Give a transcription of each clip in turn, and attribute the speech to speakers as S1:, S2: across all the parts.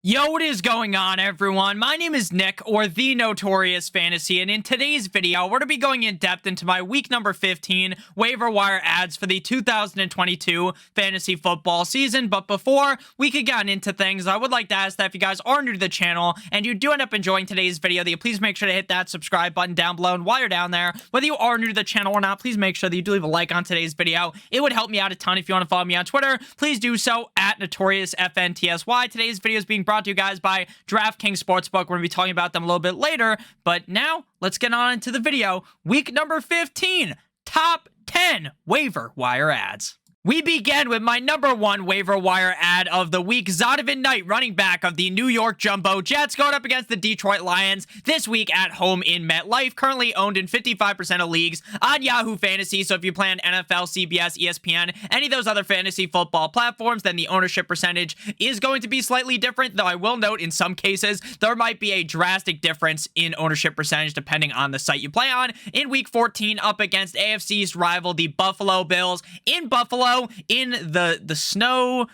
S1: Yo, what is going on, everyone? My name is Nick, or the Notorious Fantasy, and in today's video, we're going to be going in depth into my week number 15 waiver wire ads for the 2022 fantasy football season. But before we could get into things, I would like to ask that if you guys are new to the channel and you do end up enjoying today's video, that you please make sure to hit that subscribe button down below. And while you're down there, whether you are new to the channel or not, please make sure that you do leave a like on today's video. It would help me out a ton. If you want to follow me on Twitter, please do so at NotoriousFantasy. Today's video is being brought to you guys by DraftKings Sportsbook. We're going to be talking about them a little bit later, but now let's get on into the video. Week number 15, top 10 waiver wire ads. We begin with my number one waiver wire ad of the week. Zonovan Knight, running back of the New York Jumbo Jets, going up against the Detroit Lions this week at home in MetLife. Currently owned in 55% of leagues on Yahoo Fantasy. So if you play on NFL, CBS, ESPN, any of those other fantasy football platforms, then the ownership percentage is going to be slightly different. Though I will note in some cases, there might be a drastic difference in ownership percentage depending on the site you play on. In week 14, up against AFC's rival, the Buffalo Bills in Buffalo. In the snow.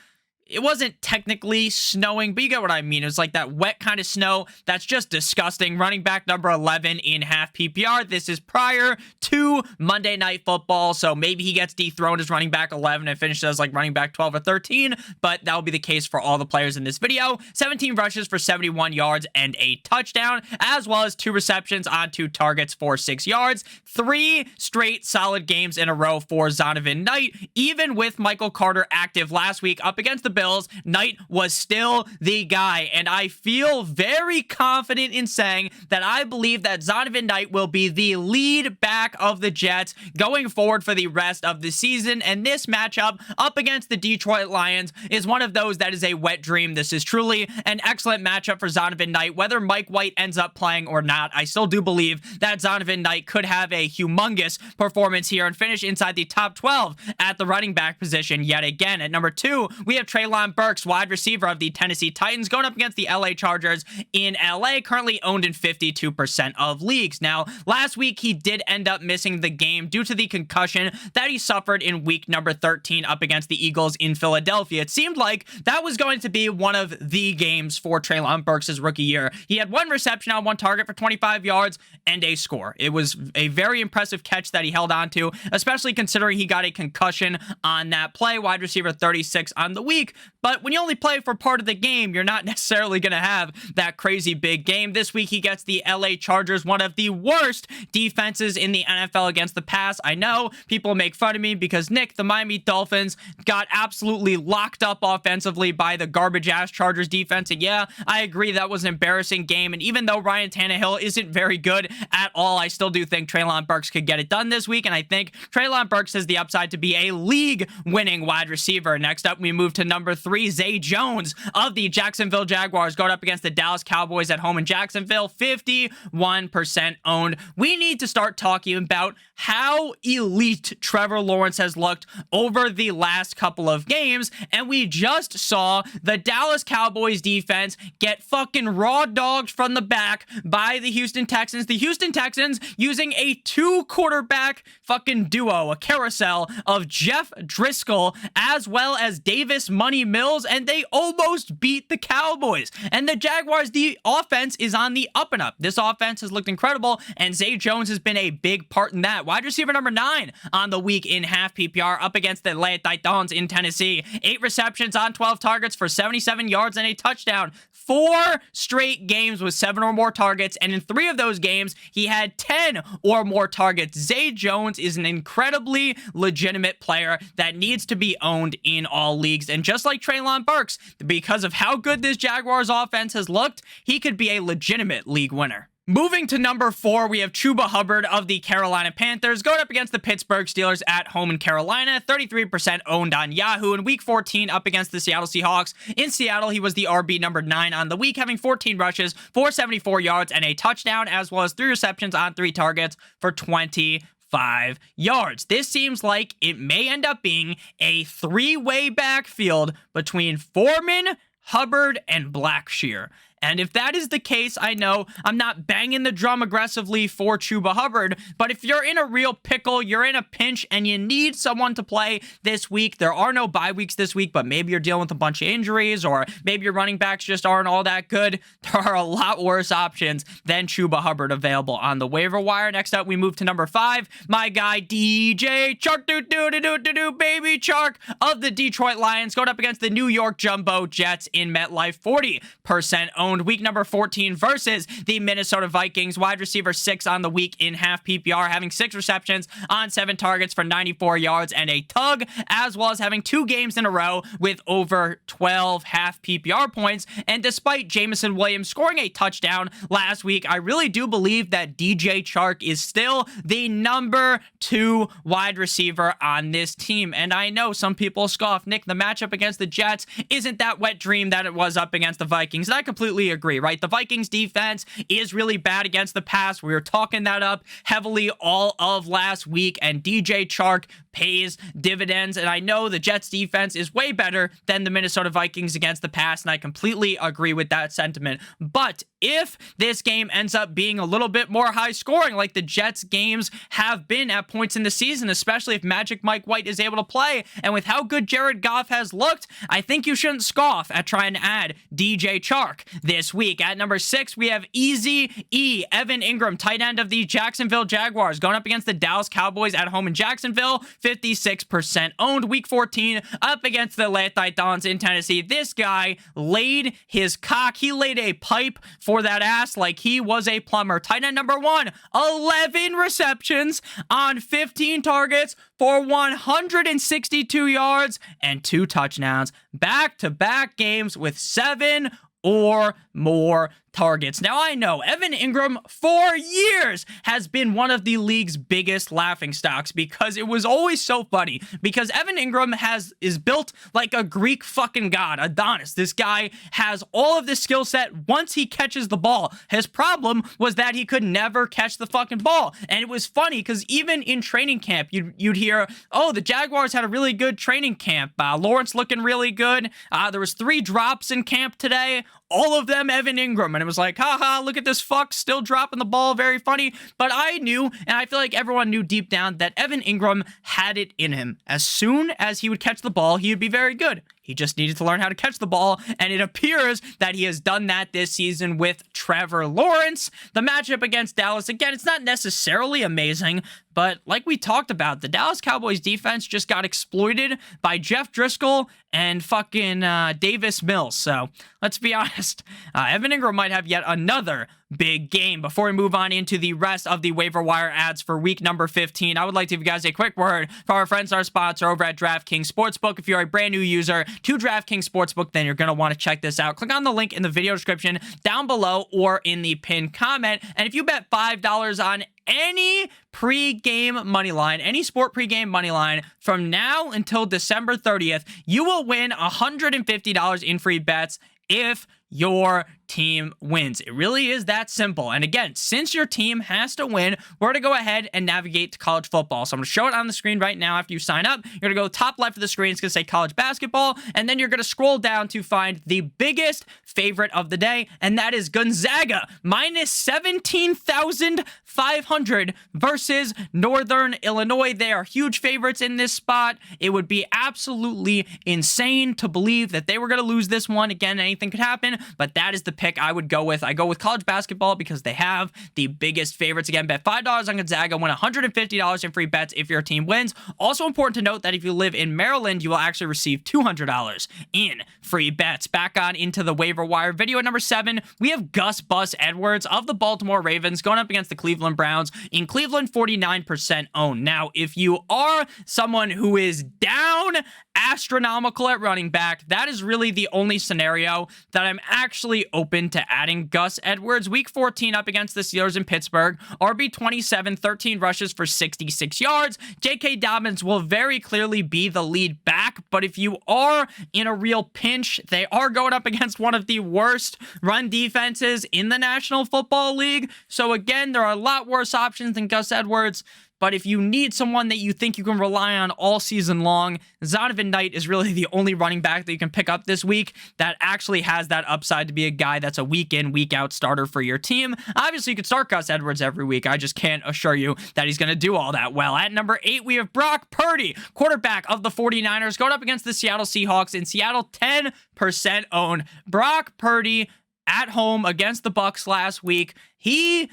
S1: It wasn't technically snowing, but you get what I mean. It was like that wet kind of snow. That's just disgusting. Running back number 11 in half PPR. This is prior to Monday Night Football, so maybe he gets dethroned as running back 11 and finishes as like running back 12 or 13, but that will be the case for all the players in this video. 17 rushes for 71 yards and a touchdown, as well as 2 receptions on 2 targets for 6 yards. 3 straight solid games in a row for Zonovan Knight. Even with Michael Carter active last week up against the Bills, Knight was still the guy, and I feel very confident in saying that I believe that Zonovan Knight will be the lead back of the Jets going forward for the rest of the season, and this matchup up against the Detroit Lions is one of those that is a wet dream. This is truly an excellent matchup for Zonovan Knight. Whether Mike White ends up playing or not, I still do believe that Zonovan Knight could have a humongous performance here and finish inside the top 12 at the running back position yet again. At number 2, we have Treylon Burks, wide receiver of the Tennessee Titans, going up against the LA Chargers in LA, currently owned in 52% of leagues. Now, last week, he did end up missing the game due to the concussion that he suffered in week number 13 up against the Eagles in Philadelphia. It seemed like that was going to be one of the games for Treylon Burks' rookie year. He had 1 reception on 1 target for 25 yards and a score. It was a very impressive catch that he held on to, especially considering he got a concussion on that play. Wide receiver 36 on the week. But when you only play for part of the game, you're not necessarily going to have that crazy big game. This week, he gets the LA Chargers, one of the worst defenses in the NFL against the pass. I know people make fun of me because, Nick, the Miami Dolphins got absolutely locked up offensively by the garbage-ass Chargers defense. And yeah, I agree that was an embarrassing game. And even though Ryan Tannehill isn't very good at all, I still do think Treylon Burks could get it done this week. And I think Treylon Burks has the upside to be a league-winning wide receiver. Next up, we move to number 3, Zay Jones of the Jacksonville Jaguars, going up against the Dallas Cowboys at home in Jacksonville, 51% owned. We need to start talking about how elite Trevor Lawrence has looked over the last couple of games, and we just saw the Dallas Cowboys defense get fucking raw dogged from the back by the Houston Texans. The Houston Texans using a 2-quarterback fucking duo, a carousel of Jeff Driscoll as well as Davis Money Mills, and they almost beat the Cowboys. And the Jaguars, the offense is on the up and up. This offense has looked incredible, and Zay Jones has been a big part in that. Wide receiver number 9 on the week in half PPR up against the LA Titans in Tennessee. 8 receptions on 12 targets for 77 yards and a touchdown. 4 straight games with 7 or more targets, and in 3 of those games, he had 10 or more targets. Zay Jones is an incredibly legitimate player that needs to be owned in all leagues, and just like Treylon Burks, because of how good this Jaguars offense has looked, he could be a legitimate league winner. Moving to number 4, we have Chuba Hubbard of the Carolina Panthers going up against the Pittsburgh Steelers at home in Carolina, 33% owned on Yahoo. In week 14 up against the Seattle Seahawks. In Seattle, he was the RB number 9 on the week, having 14 rushes, 474 yards, and a touchdown, as well as 3 receptions on 3 targets for 25 yards. This seems like it may end up being a 3-way backfield between Foreman, Hubbard, and Blackshear. And if that is the case, I know I'm not banging the drum aggressively for Chuba Hubbard, but if you're in a real pickle, you're in a pinch, and you need someone to play this week, there are no bye weeks this week, but maybe you're dealing with a bunch of injuries, or maybe your running backs just aren't all that good, there are a lot worse options than Chuba Hubbard available on the waiver wire. Next up, we move to number 5, my guy DJ Chark, baby Chark of the Detroit Lions, going up against the New York Jumbo Jets in MetLife. 40% owned, week number 14 versus the Minnesota Vikings. Wide receiver 6 on the week in half PPR, having 6 receptions on 7 targets for 94 yards and a tug, as well as having 2 games in a row with over 12 half PPR points. And despite Jameson Williams scoring a touchdown last week, I really do believe that DJ Chark is still the number 2 wide receiver on this team. And I know some people scoff, Nick, the matchup against the Jets isn't that wet dream that it was up against the Vikings. And I completely agree, right? The Vikings defense is really bad against the pass. We were talking that up heavily all of last week, and DJ Chark pays dividends. And I know the Jets defense is way better than the Minnesota Vikings against the pass, and I completely agree with that sentiment. But if this game ends up being a little bit more high scoring like the Jets games have been at points in the season, especially if Magic Mike White is able to play, and with how good Jared Goff has looked, I think you shouldn't scoff at trying to add DJ Chark this week. At number 6, we have Easy E, Evan Engram, tight end of the Jacksonville Jaguars, going up against the Dallas Cowboys at home in Jacksonville. 56% owned, week 14 up against the Atlanta Titans in Tennessee. This guy laid his cock. He laid a pipe for that ass like he was a plumber. Tight end number 1, 11 receptions on 15 targets for 162 yards and 2 touchdowns. Back-to-back games with 7 or more targets. Now, I know Evan Engram for years has been one of the league's biggest laughing stocks because it was always so funny, because Evan Engram is built like a Greek fucking god, Adonis. This guy has all of this skill set once he catches the ball. His problem was that he could never catch the fucking ball. And it was funny because even in training camp, you'd hear, oh, the Jaguars had a really good training camp. Lawrence looking really good. There was 3 drops in camp today. All of them Evan Engram. And it was like, haha, look at this fuck still dropping the ball. Very funny. But I knew, and I feel like everyone knew deep down, that Evan Engram had it in him. As soon as he would catch the ball, he would be very good. He just needed to learn how to catch the ball, and it appears that he has done that this season with Trevor Lawrence. The matchup against Dallas, again, it's not necessarily amazing, but like we talked about, the Dallas Cowboys defense just got exploited by Jeff Driscoll and fucking Davis Mills. So let's be honest, Evan Engram might have yet another big game. Before we move on into the rest of the waiver wire ads for week number 15, I would like to give you guys a quick word for our friends, our sponsor over at DraftKings Sportsbook. If you're a brand new user to DraftKings Sportsbook, then you're going to want to check this out. Click on the link in the video description down below or in the pinned comment. And if you bet $5 on any pre-game money line, any sport pre-game money line from now until December 30th, you will win $150 in free bets if your team wins. It really is that simple. And again, since your team has to win, we're going to go ahead and navigate to college football. So I'm going to show it on the screen right now. After you sign up, you're going to go top left of the screen. It's going to say college basketball. And then you're going to scroll down to find the biggest favorite of the day. And that is Gonzaga minus 17,500 versus Northern Illinois. They are huge favorites in this spot. It would be absolutely insane to believe that they were going to lose this one. Again, anything could happen, but that is the pick I would go with. I go with college basketball because they have the biggest favorites. Again, bet $5 on Gonzaga, win $150 in free bets if your team wins. Also important to note that if you live in Maryland, you will actually receive $200 in free bets. Back on into the waiver wire. Video at number 7, we have Gus Edwards of the Baltimore Ravens going up against the Cleveland Browns. In Cleveland, 49% owned. Now, if you are someone who is down astronomical at running back, that is really the only scenario that I'm actually open to adding Gus Edwards. Week 14 up against the Steelers in Pittsburgh. RB 27, 13 rushes for 66 yards. J.K. Dobbins will very clearly be the lead back, but if you are in a real pinch, they are going up against one of the worst run defenses in the National Football League. So again, there are a lot worse options than Gus Edwards. but if you need someone that you think you can rely on all season long, Zonovan Knight is really the only running back that you can pick up this week that actually has that upside to be a guy that's a week in, week out starter for your team. Obviously, you could start Gus Edwards every week. I just can't assure you that he's going to do all that well. At number 8, we have Brock Purdy, quarterback of the 49ers, going up against the Seattle Seahawks. In Seattle, 10% owned. Brock Purdy at home against the Bucs last week. He,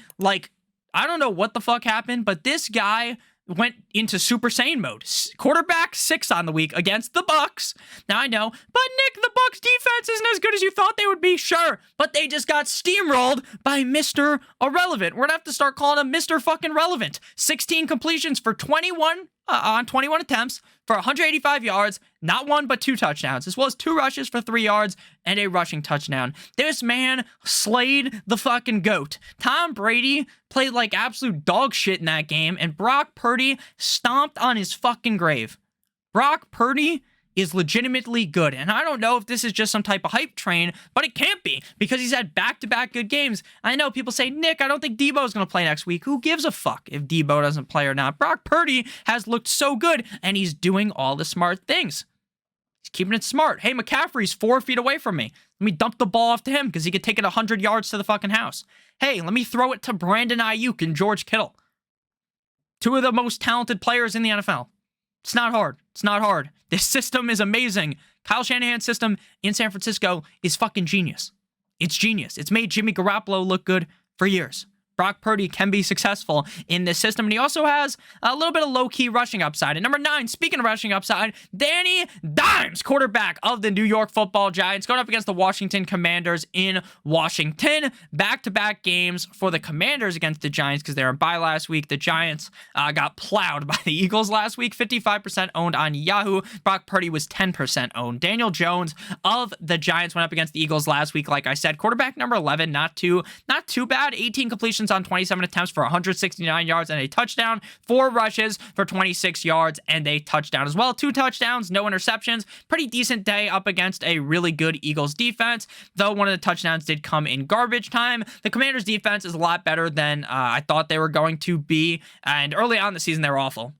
S1: I don't know what the fuck happened, but this guy went into Super Saiyan mode. Quarterback 6 on the week against the Bucs. Now I know, but Nick, the Bucs defense isn't as good as you thought they would be, sure, but they just got steamrolled by Mr. Irrelevant. We're gonna have to start calling him Mr. fucking Relevant. 16 completions for 21 attempts for 185 yards, not 1 but 2 touchdowns, as well as 2 rushes for 3 yards and a rushing touchdown. This man slayed the fucking GOAT. Tom Brady played like absolute dog shit in that game, and Brock Purdy stomped on his fucking grave. Brock Purdy is legitimately good, and I don't know if this is just some type of hype train, but it can't be, because he's had back-to-back good games. I know people say, Nick, I don't think Debo's going to play next week. Who gives a fuck if Debo doesn't play or not? Brock Purdy has looked so good, and he's doing all the smart things. He's keeping it smart. Hey, McCaffrey's 4 feet away from me. Let me dump the ball off to him, because he could take it 100 yards to the fucking house. Hey, let me throw it to Brandon Ayuk and George Kittle. 2 of the most talented players in the NFL. It's not hard. It's not hard. This system is amazing. Kyle Shanahan's system in San Francisco is fucking genius. It's genius. It's made Jimmy Garoppolo look good for years. Brock Purdy can be successful in this system, and he also has a little bit of low-key rushing upside. And number 9, speaking of rushing upside, Danny Dimes, quarterback of the New York Football Giants, going up against the Washington Commanders in Washington. Back-to-back games for the Commanders against the Giants because they were on bye last week. The Giants got plowed by the Eagles last week, 55% owned on Yahoo. Brock Purdy was 10% owned. Daniel Jones of the Giants went up against the Eagles last week, like I said. Quarterback number 11, not too bad. 18 completions on 27 attempts for 169 yards and a touchdown, 4 rushes for 26 yards and a touchdown as well. 2 touchdowns, no interceptions. Pretty decent day up against a really good Eagles defense, though one of the touchdowns did come in garbage time. The Commanders defense is a lot better than I thought they were going to be, and early on in the season they were awful.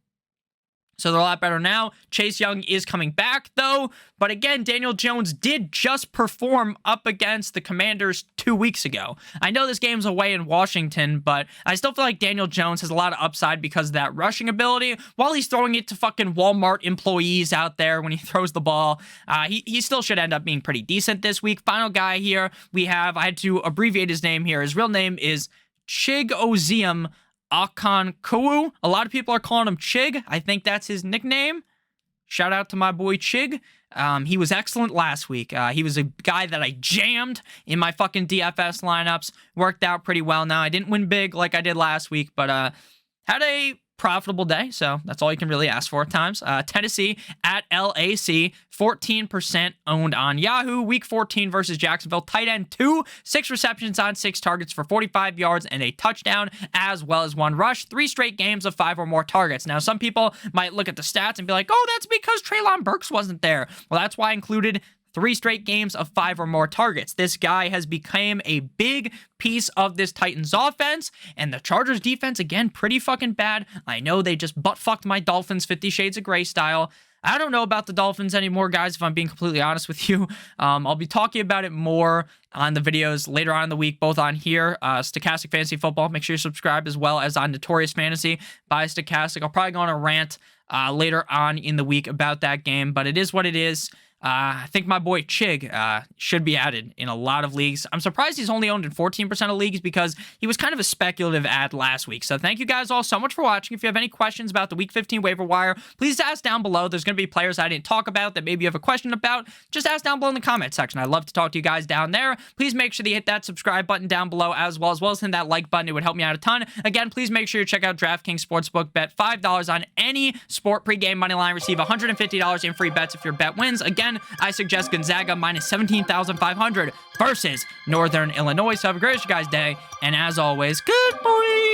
S1: So they're a lot better now. Chase Young is coming back, though. But again, Daniel Jones did just perform up against the Commanders 2 weeks ago. I know this game's away in Washington, but I still feel like Daniel Jones has a lot of upside because of that rushing ability. While he's throwing it to fucking Walmart employees out there when he throws the ball, he still should end up being pretty decent this week. Final guy here, I had to abbreviate his name here. His real name is Chigoziem Okonkwo. A lot of people are calling him Chig. I think that's his nickname. Shout out to my boy Chig. He was excellent last week. He was a guy that I jammed in my fucking DFS lineups. Worked out pretty well now. I didn't win big like I did last week, but had a profitable day, so that's all you can really ask for at times. Tennessee at LAC, 14% owned on Yahoo. Week 14 versus Jacksonville. Tight end 2, 6 receptions on 6 targets for 45 yards and a touchdown, as well as 1 rush. 3 straight games of 5 or more targets. Now, some people might look at the stats and be like, oh, that's because Treylon Burks wasn't there. Well, that's why I included 3 straight games of 5 or more targets. This guy has become a big piece of this Titans offense, and the Chargers defense, again, pretty fucking bad. I know they just butt-fucked my Dolphins 50 Shades of Grey style. I don't know about the Dolphins anymore, guys, if I'm being completely honest with you. I'll be talking about it more on the videos later on in the week, both on here, Stochastic Fantasy Football. Make sure you subscribe, as well as on Notorious Fantasy by Stochastic. I'll probably go on a rant later on in the week about that game, but it is what it is. I think my boy Chig should be added in a lot of leagues. I'm surprised he's only owned in 14% of leagues because he was kind of a speculative ad last week. So thank you guys all so much for watching. If you have any questions about the Week 15 waiver wire, please ask down below. There's going to be players I didn't talk about that maybe you have a question about. Just ask down below in the comment section. I'd love to talk to you guys down there. Please make sure that you hit that subscribe button down below as well as hit that like button. It would help me out a ton. Again, please make sure you check out DraftKings Sportsbook. Bet $5 on any sport pregame money line. Receive $150 in free bets if your bet wins. Again, I suggest Gonzaga minus 17,500 versus Northern Illinois. So have a great guys' day, and as always, good boy.